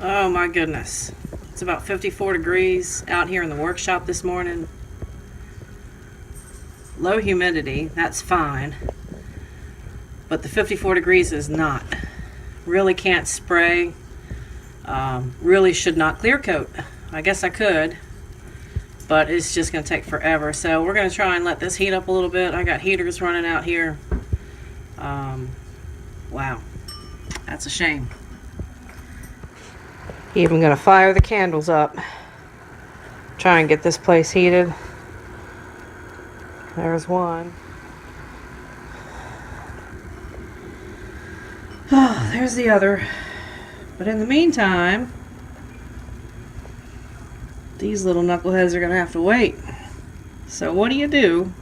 Oh my goodness. It's about 54 degrees out here in the workshop this morning. Low humidity, that's fine. But the 54 degrees is not. Really can't spray. Really should not clear coat. I guess I could, but it's just going to take forever. So we're going to try and let this heat up a little bit. I got heaters running out here. Wow, that's a shame. Even going to fire the candles up. Try and get this place heated. There's one. Oh, there's the other. But in the meantime, these little knuckleheads are going to have to wait. So what do you do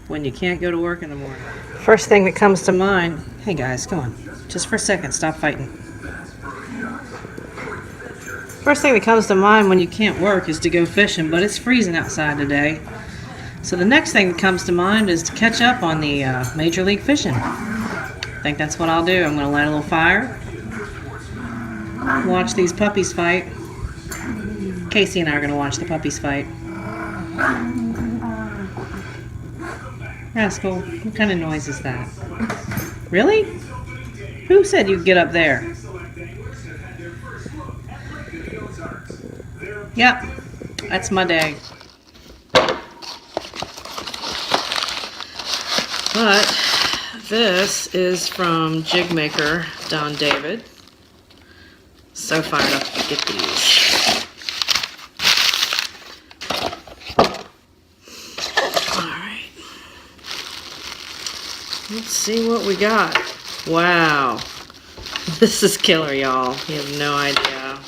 when you can't go to work in the morning? First thing that comes to mind, hey guys, come on. Just for a second, stop fighting. First thing that comes to mind when you can't work is to go fishing, but it's freezing outside today. So the next thing that comes to mind is to catch up on the Major League Fishing. I think that's what I'll do. I'm going to light a little fire, watch these puppies fight. Casey and I are going to watch the puppies fight. Rascal, what kind of noise is that? Really? Who said you could get up there? Yep, that's my day. But this is from jig maker Don David. So fired up to get these. Alright. Let's see what we got. Wow. This is killer, y'all. You have no idea.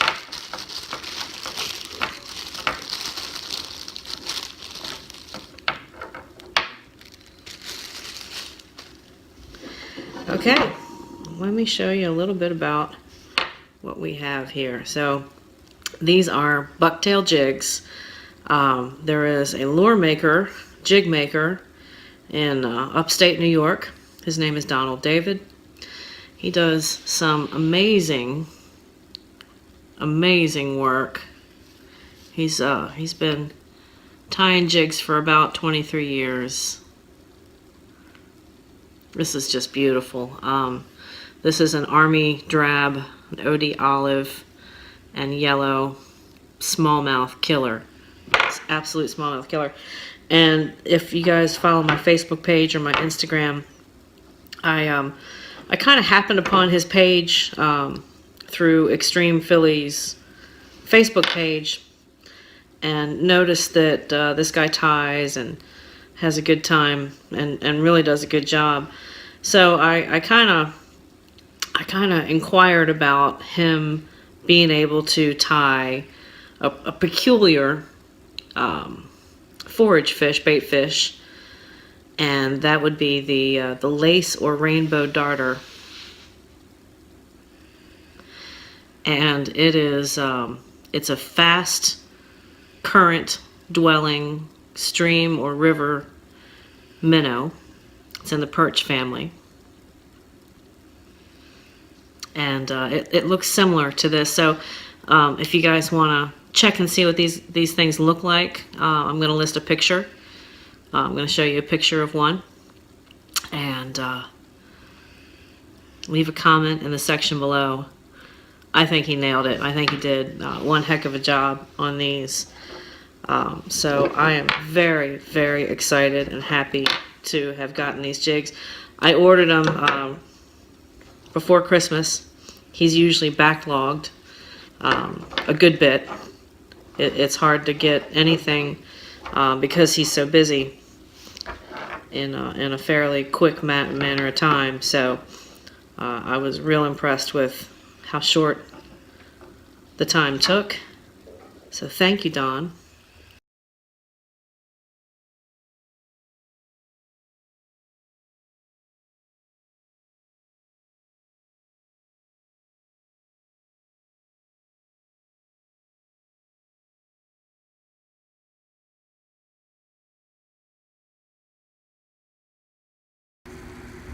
Okay, let me show you a little bit about what we have here. So these are bucktail jigs. There is a lure maker, jig maker in upstate New York. His name is Donald David. He does some amazing work. He's been tying jigs for about 23 years. This is just beautiful. This is an Army drab, an OD olive, and yellow smallmouth killer. It's absolute smallmouth killer. And if you guys follow my Facebook page or my Instagram, I kind of happened upon his page through Extreme Phillies Facebook page, and noticed that this guy ties and has a good time and really does a good job. So I kind of inquired about him being able to tie a peculiar forage fish, bait fish, and that would be the lace or rainbow darter. And it is it's a fast current dwelling stream or river minnow. It's in the perch family, and it looks similar to this. So if you guys want to check and see what these things look like, I'm going to list a picture. I'm going to show you a picture of one, and leave a comment in the section below. I think he nailed it. I think he did one heck of a job on these. So I am very, very excited and happy to have gotten these jigs. I ordered them before Christmas. He's usually backlogged a good bit. It's hard to get anything because he's so busy in a fairly quick manner of time. So I was real impressed with how short the time took. So thank you, Don.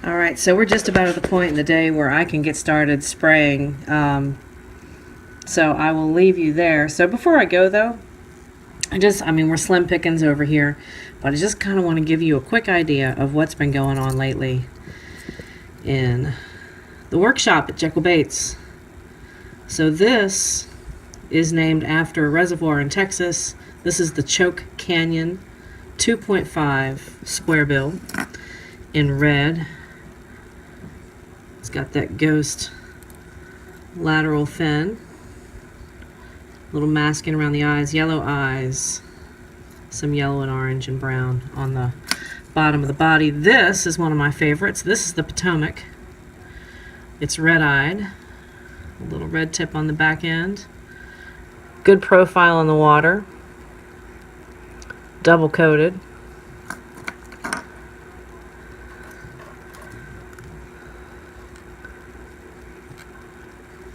Alright, so we're just about at the point in the day where I can get started spraying. So I will leave you there. So before I go though, I mean, we're slim pickings over here, but I just kind of want to give you a quick idea of what's been going on lately in the workshop at Jekyll Baits. So this is named after a reservoir in Texas. This is the Choke Canyon 2.5 square bill in red. It's got that ghost lateral fin, little masking around the eyes, yellow eyes, some yellow and orange and brown on the bottom of the body. This is one of my favorites. This is the Potomac. It's red-eyed, a little red tip on the back end, good profile in the water, double coated.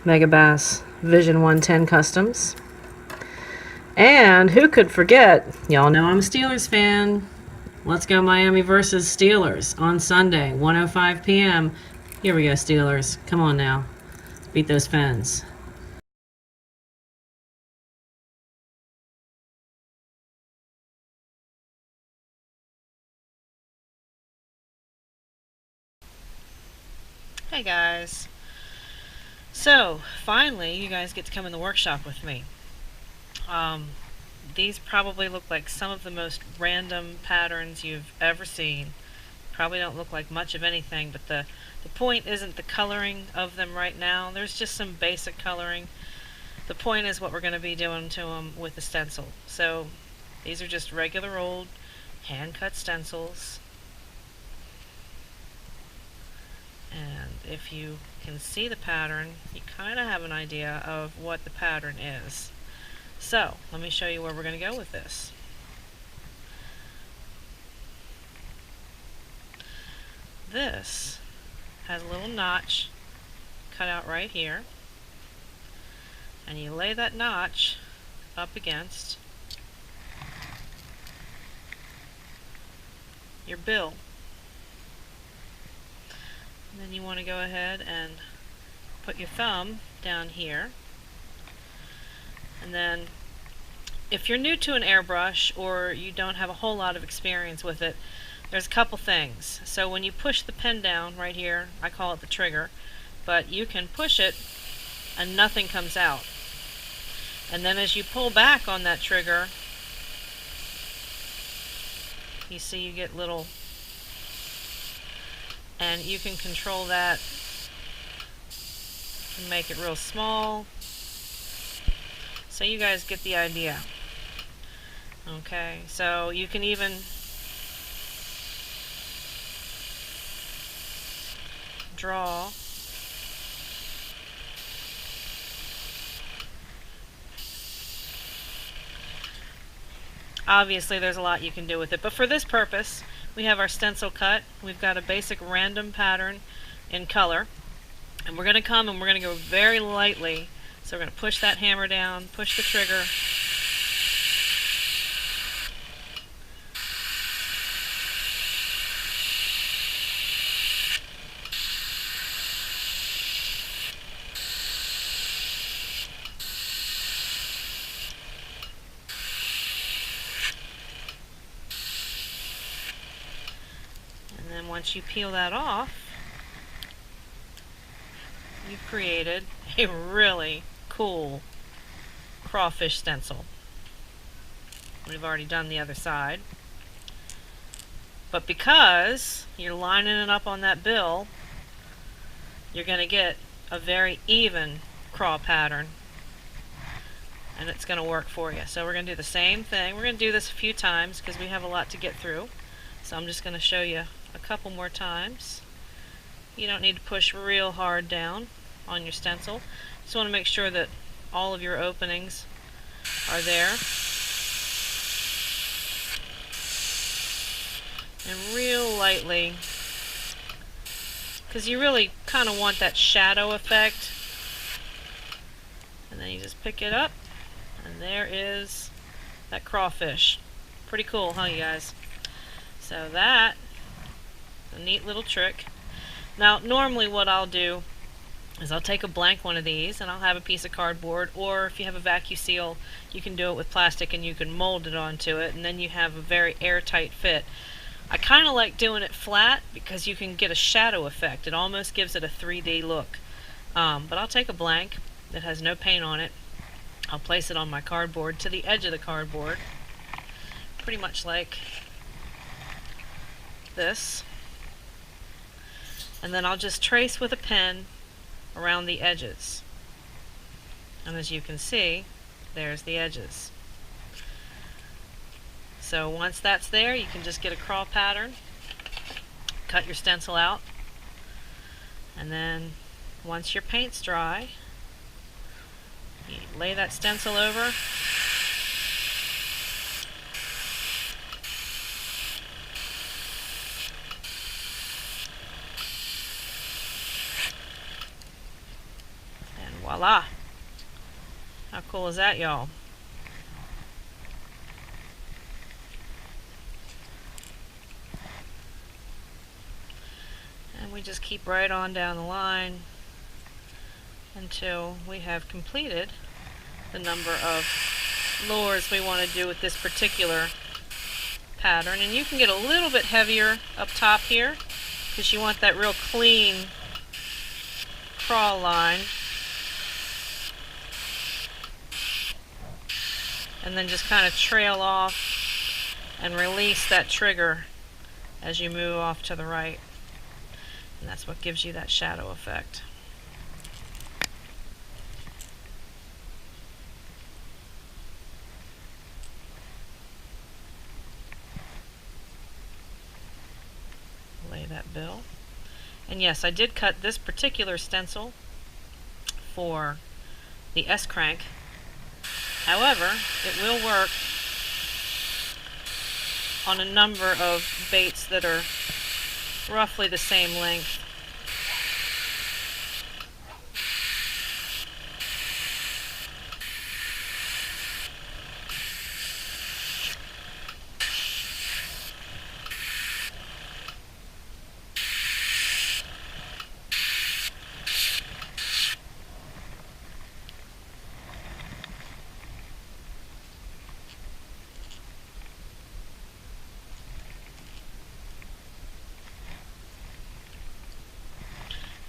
Megabass Vision 110 Customs. And who could forget, y'all know I'm a Steelers fan. Let's go Miami versus Steelers on Sunday, 1:05 p.m. Here we go, Steelers. Come on now. Beat those Fins. Hey guys. So, finally, you guys get to come in the workshop with me. These probably look like some of the most random patterns you've ever seen. Probably don't look like much of anything, but the point isn't the coloring of them right now. There's just some basic coloring. The point is what we're going to be doing to them with the stencil. So, these are just regular old hand-cut stencils. And if you can see the pattern, you kind of have an idea of what the pattern is. So, let me show you where we're going to go with this. This has a little notch cut out right here, and you lay that notch up against your bill. And then you want to go ahead and put your thumb down here. And then if you're new to an airbrush or you don't have a whole lot of experience with it, there's a couple things. So when you push the pen down right here, I call it the trigger, but you can push it and nothing comes out. And then as you pull back on that trigger, you see you get little, and you can control that and make it real small. So you guys get the idea. Okay, so you can even draw obviously there's a lot you can do with it, but for this purpose we have our stencil cut. We've got a basic random pattern in color, and we're going to come and we're going to go very lightly. So we're going to push that hammer down, push the trigger, and then once you peel that off, you've created a really cool crawfish stencil. We've already done the other side, but because you're lining it up on that bill, you're going to get a very even craw pattern, and it's going to work for you. So we're going to do the same thing. We're going to do this a few times because we have a lot to get through, so I'm just going to show you a couple more times. You don't need to push real hard down on your stencil. Just want to make sure that all of your openings are there. And real lightly, because you really kind of want that shadow effect. And then you just pick it up, and there is that crawfish. Pretty cool, huh, you guys? So that, a neat little trick. Now, normally what I'll do is I'll take a blank one of these and I'll have a piece of cardboard, or if you have a vacuum seal, you can do it with plastic and you can mold it onto it, and then you have a very airtight fit. I kind of like doing it flat because you can get a shadow effect. It almost gives it a 3D look. But I'll take a blank that has no paint on it. I'll place it on my cardboard to the edge of the cardboard, pretty much like this. And then I'll just trace with a pen around the edges. And as you can see, there's the edges. So once that's there, you can just get a craw pattern, cut your stencil out, and then once your paint's dry, you lay that stencil over, and voila! How cool is that, y'all? And we just keep right on down the line until we have completed the number of lures we want to do with this particular pattern. And you can get a little bit heavier up top here because you want that real clean craw line. And then just kind of trail off and release that trigger as you move off to the right. And that's what gives you that shadow effect. Lay that bill. And yes, I did cut this particular stencil for the S crank. However, it will work on a number of baits that are roughly the same length.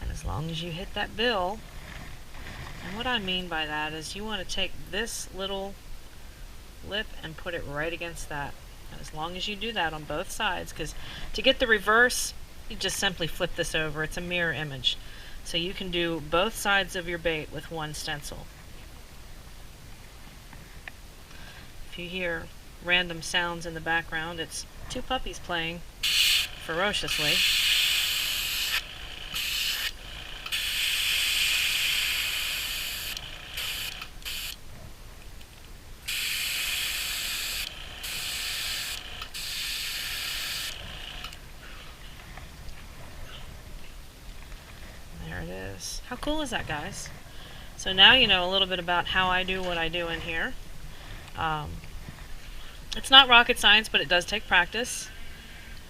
As long as you hit that bill, and what I mean by that is you want to take this little lip and put it right against that. And as long as you do that on both sides, because to get the reverse, you just simply flip this over. It's a mirror image. So you can do both sides of your bait with one stencil. If you hear random sounds in the background, it's two puppies playing ferociously. There it is. How cool is that, guys? So now you know a little bit about how I do what I do in here. It's not rocket science, but it does take practice.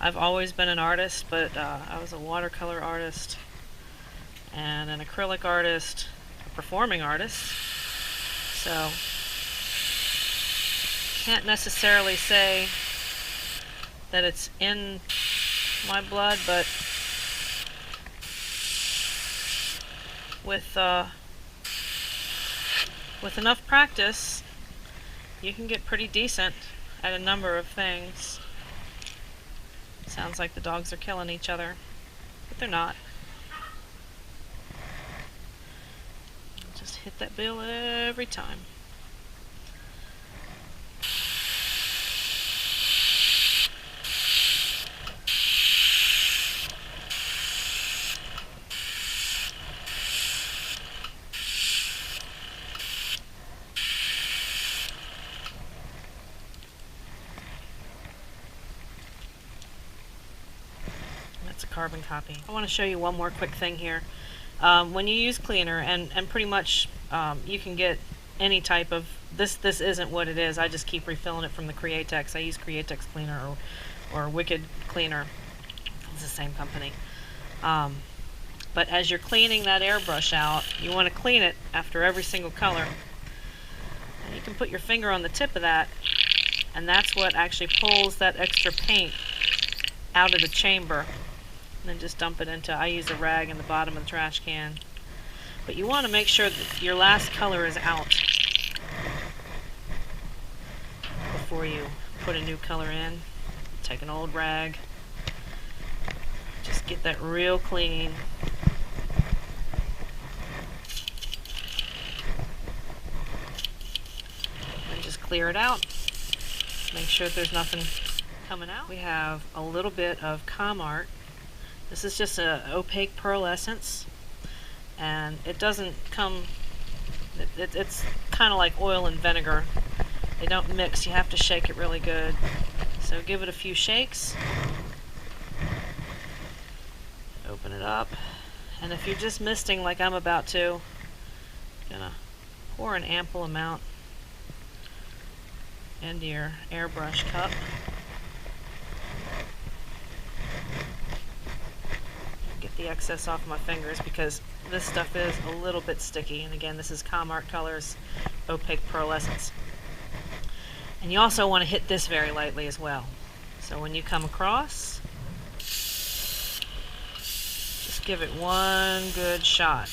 I've always been an artist, but I was a watercolor artist and an acrylic artist, a performing artist. So can't necessarily say that it's in my blood, but with enough practice, you can get pretty decent at a number of things. Sounds like the dogs are killing each other, but they're not. Just hit that bill every time. That's a carbon copy. I want to show you one more quick thing here. When you use cleaner, and pretty much you can get any type of, this isn't what it is, I just keep refilling it from the Createx. I use Createx cleaner or Wicked cleaner. It's the same company. But as you're cleaning that airbrush out, you want to clean it after every single color. And you can put your finger on the tip of that, and that's what actually pulls that extra paint out of the chamber. And then just dump it into, I use a rag in the bottom of the trash can. But you want to make sure that your last color is out before you put a new color in. Take an old rag, just get that real clean. And just clear it out. Make sure that there's nothing coming out. We have a little bit of Comart. This is just an opaque pearlescence, and it doesn't come, it's kind of like oil and vinegar. They don't mix, you have to shake it really good. So give it a few shakes. Open it up, and if you're just misting like I'm about to, I'm gonna pour an ample amount into your airbrush cup. Get the excess off my fingers because this stuff is a little bit sticky, and again, this is Comart Colors Opaque Pearlescence. And you also want to hit this very lightly as well. So when you come across, just give it one good shot.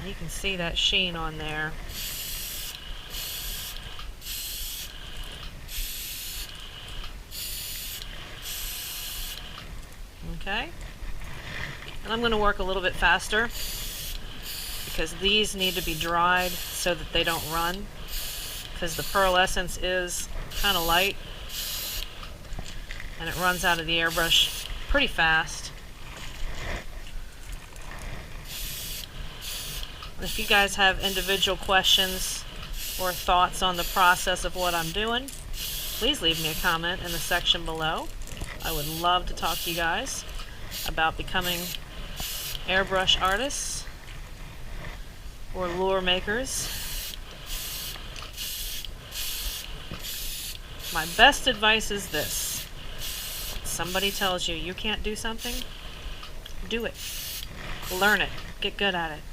And you can see that sheen on there. Okay, and I'm going to work a little bit faster because these need to be dried so that they don't run, because the pearlescence is kind of light and it runs out of the airbrush pretty fast. And if you guys have individual questions or thoughts on the process of what I'm doing, please leave me a comment in the section below. I would love to talk to you guys about becoming airbrush artists or lure makers. My best advice is this: somebody tells you you can't do something, do it. Learn it. Get good at it.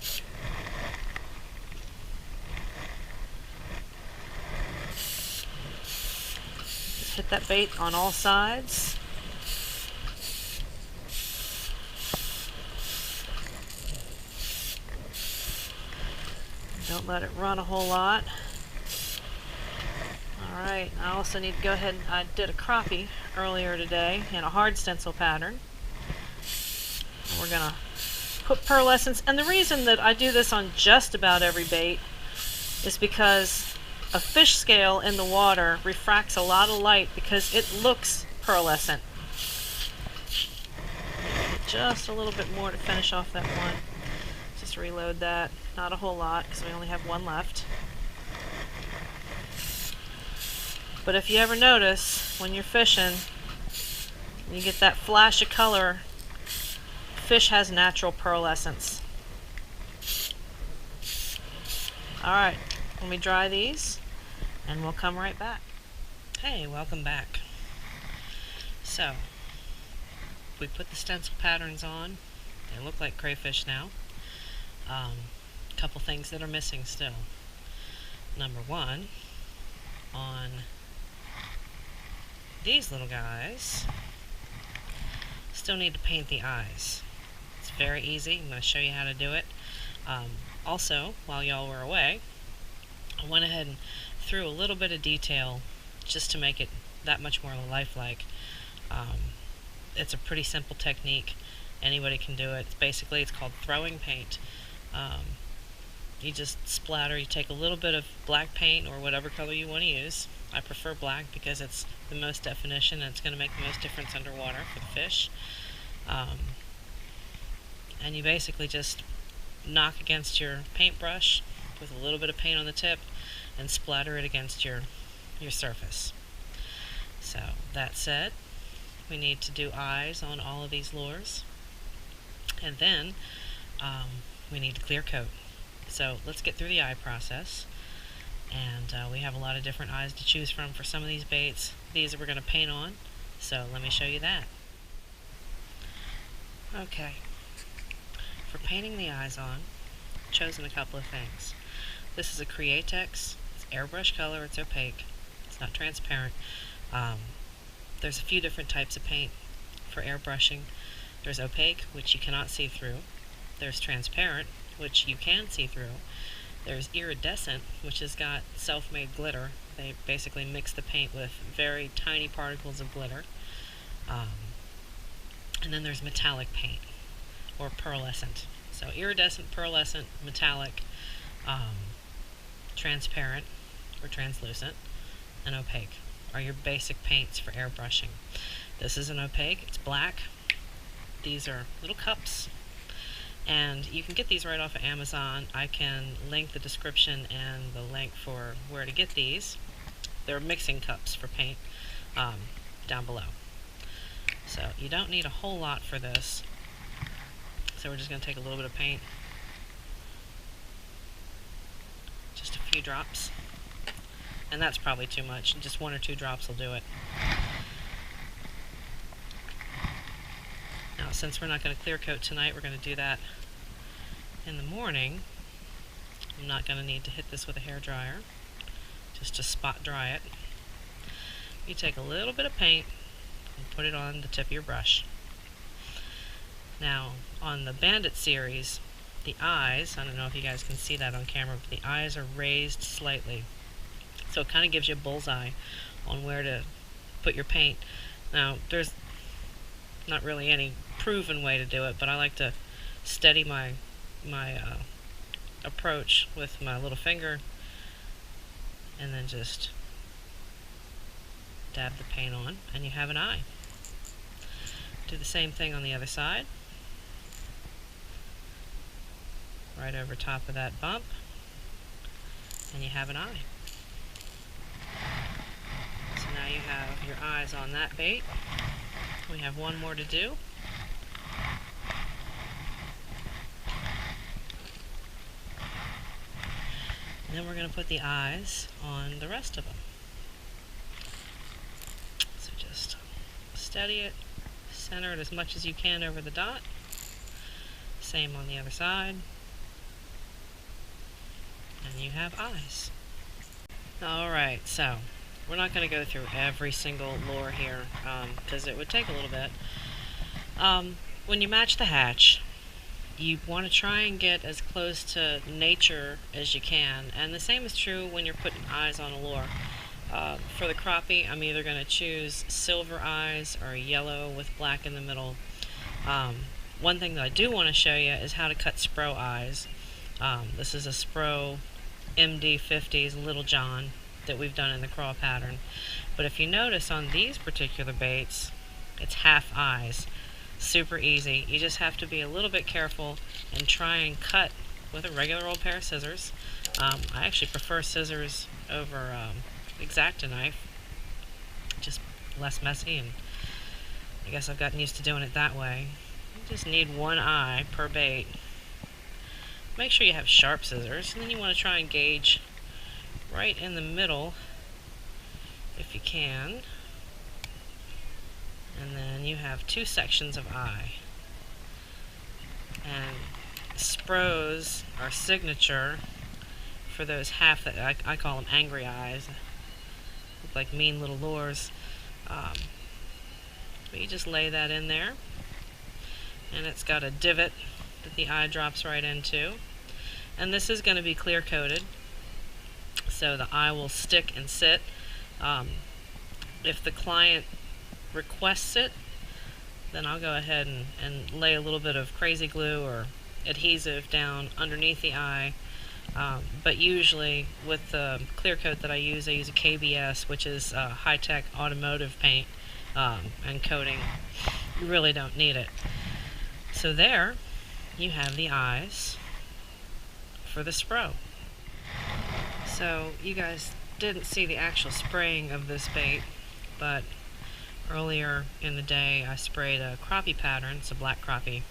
Just hit that bait on all sides. Don't let it run a whole lot. Alright, I also need to go ahead and I did a crappie earlier today in a hard stencil pattern. And we're going to put pearlescence, and the reason that I do this on just about every bait is because a fish scale in the water refracts a lot of light because it looks pearlescent. Just a little bit more to finish off that one. Just reload that. Not a whole lot because we only have one left. But if you ever notice when you're fishing, you get that flash of color, fish has natural pearlescence. Alright, let me dry these and we'll come right back. Hey, welcome back. So, we put the stencil patterns on. They look like crayfish now. Couple things that are missing still. Number one, on these little guys, still need to paint the eyes. It's very easy. I'm going to show you how to do it. Also, while y'all were away, I went ahead and threw a little bit of detail just to make it that much more lifelike. It's a pretty simple technique. Anybody can do it. It's called throwing paint. You just splatter, you take a little bit of black paint or whatever color you want to use. I prefer black because it's the most definition and it's going to make the most difference underwater for the fish. And you basically just knock against your paintbrush with a little bit of paint on the tip and splatter it against your surface. So that said, we need to do eyes on all of these lures, and then we need to clear coat. So let's get through the eye process, and we have a lot of different eyes to choose from for some of these baits. These we're going to paint on, so let me show you that. Okay, for painting the eyes on, I've chosen a couple of things. This is a Createx. It's airbrush color. It's opaque. It's not transparent. There's a few different types of paint for airbrushing. There's opaque, which you cannot see through. There's transparent, which you can see through. There's iridescent, which has got self-made glitter. They basically mix the paint with very tiny particles of glitter. And then there's metallic paint, or pearlescent. So iridescent, pearlescent, metallic, transparent or translucent, and opaque are your basic paints for airbrushing. This is an opaque, it's black. These are little cups, and you can get these right off of Amazon. I can link the description and the link for where to get these. They're mixing cups for paint down below. So you don't need a whole lot for this. So we're just going to take a little bit of paint, just a few drops, and that's probably too much. Just 1 or 2 drops will do it. Now, since we're not going to clear coat tonight, we're going to do that in the morning. I'm not going to need to hit this with a hairdryer, just to spot dry it. You take a little bit of paint and put it on the tip of your brush. Now, on the Bandit series, the eyes, I don't know if you guys can see that on camera, but the eyes are raised slightly. So it kind of gives you a bullseye on where to put your paint. Now, there's not really any proven way to do it, but I like to steady my approach with my little finger and then just dab the paint on, and you have an eye. Do the same thing on the other side. Right over top of that bump, and you have an eye. So now you have your eyes on that bait. We have one more to do. And then we're going to put the eyes on the rest of them. So just steady it, center it as much as you can over the dot. Same on the other side. And you have eyes. Alright, so we're not going to go through every single lure here because it would take a little bit. When you match the hatch, you want to try and get as close to nature as you can, and the same is true when you're putting eyes on a lure. For the crappie, I'm either going to choose silver eyes or yellow with black in the middle. One thing that I do want to show you is how to cut Spro eyes. This is a Spro MD50's Little John that we've done in the Craw pattern. But if you notice on these particular baits, it's half eyes. Super easy. You just have to be a little bit careful and try and cut with a regular old pair of scissors. I actually prefer scissors over X-Acto knife. Just less messy, and I guess I've gotten used to doing it that way. You just need one eye per bait. Make sure you have sharp scissors, and then you want to try and gauge right in the middle if you can. And then you have 2 sections of eye. And Spros are signature for those half that I call them angry eyes. Look like mean little lures. But you just lay that in there, and it's got a divot that the eye drops right into. And this is going to be clear coated, so the eye will stick and sit. If the client requests it, then I'll go ahead and lay a little bit of crazy glue or adhesive down underneath the eye. But usually with the clear coat that I use a KBS, which is high-tech automotive paint and coating. You really don't need it. So there you have the eyes for the Spro. So you guys didn't see the actual spraying of this bait, but earlier in the day I sprayed a crappie pattern. It's a black crappie.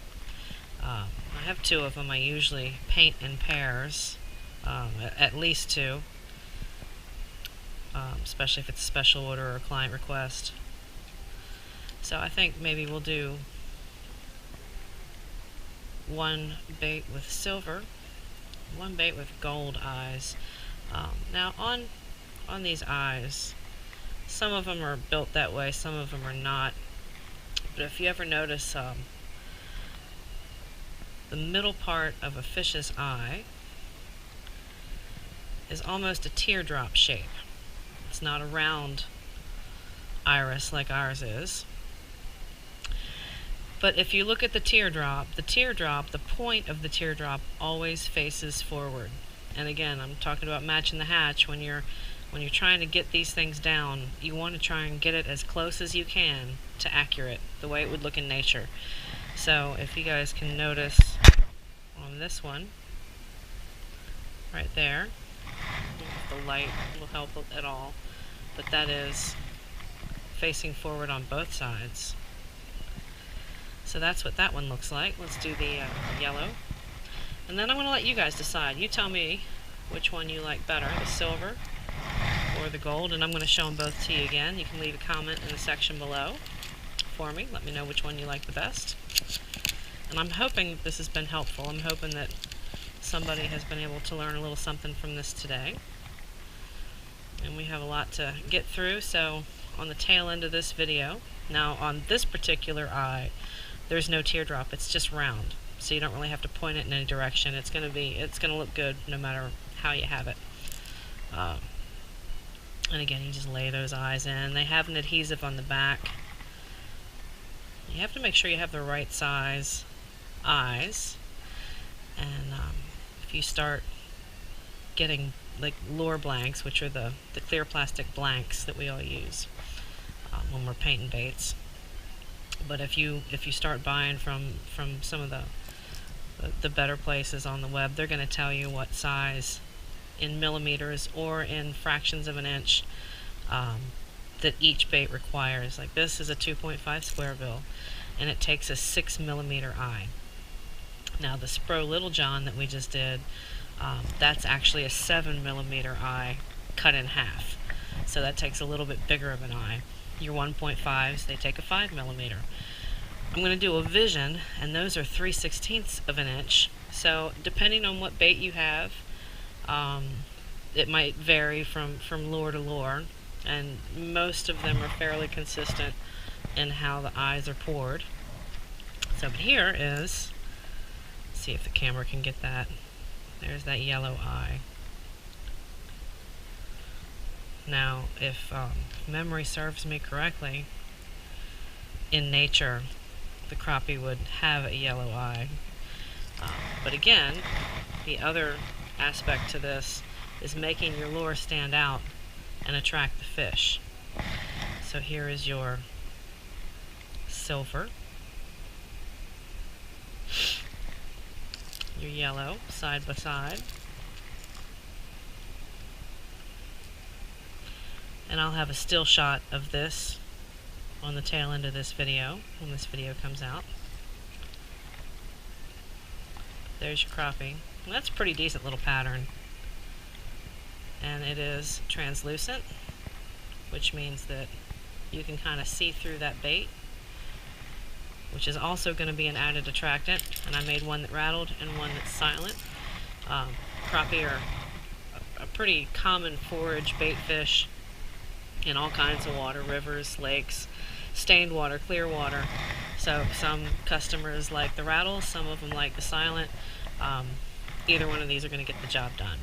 I have 2 of them. I usually paint in pairs, at least 2, especially if it's a special order or a client request. So I think maybe we'll do one bait with silver, one bait with gold eyes. Now on these eyes, some of them are built that way, some of them are not. But if you ever notice the middle part of a fish's eye is almost a teardrop shape. It's not a round iris like ours is. But if you look at the teardrop, the point of the teardrop always faces forward. And again, I'm talking about matching the hatch. When you're trying to get these things down, you want to try and get it as close as you can to accurate, the way it would look in nature. So if you guys can notice on this one, right there, the light will help at all, but that is facing forward on both sides. So that's what that one looks like. Let's do the yellow. And then I'm going to let you guys decide. You tell me which one you like better, the silver or the gold, and I'm going to show them both to you again. You can leave a comment in the section below for me. Let me know which one you like the best. And I'm hoping this has been helpful. I'm hoping that somebody has been able to learn a little something from this today. And we have a lot to get through, so on the tail end of this video, now on this particular eye, there's no teardrop, it's just round. So you don't really have to point it in any direction. It's gonna look good no matter how you have it. And again, you just lay those eyes in. They have an adhesive on the back. You have to make sure you have the right size eyes. And if you start getting like lure blanks, which are the clear plastic blanks that we all use when we're painting baits. But if you start buying from some of the better places on the web, they're going to tell you what size in millimeters or in fractions of an inch that each bait requires. Like this is a 2.5 square bill, and it takes a 6 millimeter eye. Now the Spro Little John that we just did, that's actually a 7 millimeter eye cut in half. So that takes a little bit bigger of an eye. Your 1.5s, they take a 5 millimeter. I'm going to do a Vision, and those are 3/16 of an inch. So depending on what bait you have, it might vary from lure to lure, and most of them are fairly consistent in how the eyes are poured. So but here is, let's see if the camera can get that. There's that yellow eye. Now, if memory serves me correctly, in nature, the crappie would have a yellow eye. But again, the other aspect to this is making your lure stand out and attract the fish. So here is your silver, your yellow side by side, and I'll have a still shot of this on the tail end of this video when this video comes out. There's your crappie. And that's a pretty decent little pattern, and it is translucent, which means that you can kind of see through that bait, which is also going to be an added attractant. And I made one that rattled and one that's silent. Crappie are a pretty common forage bait fish in all kinds of water, rivers, lakes, stained water, clear water. So some customers like the rattle, some of them like the silent. Either one of these are going to get the job done.